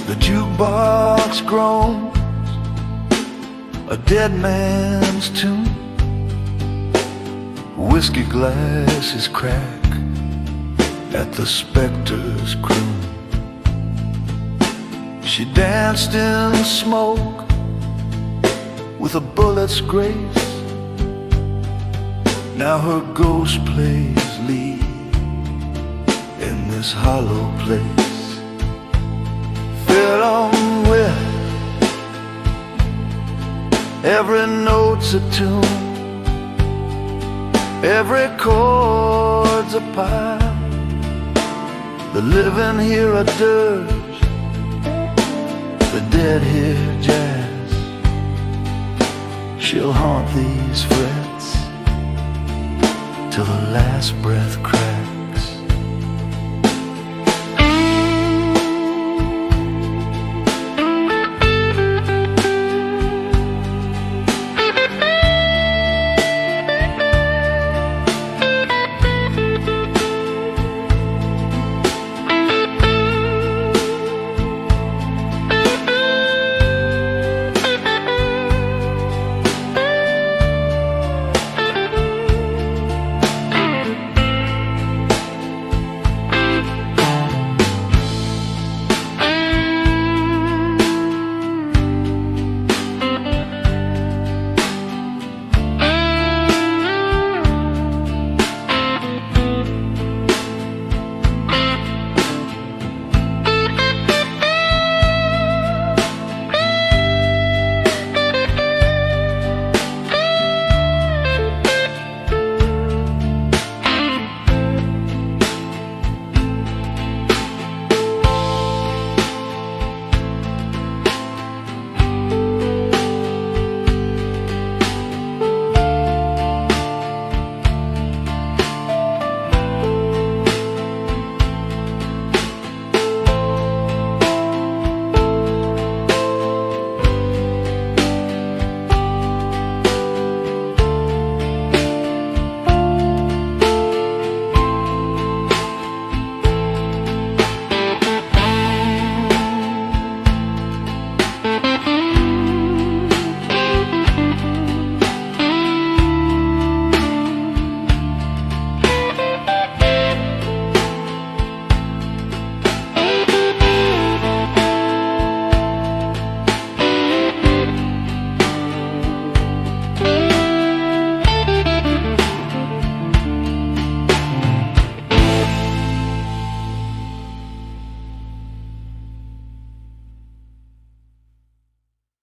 The jukebox groans a dead man's tune. Whiskey glasses crack at the specter's croon. She danced in smoke with a bullet's grace. Now her ghost plays lead in this hollow place. Fill 'em with every note's a tune, every chord's a pile. The living hear a dirge, the dead hear jazz. She'll haunt these frets till the last breath cracks.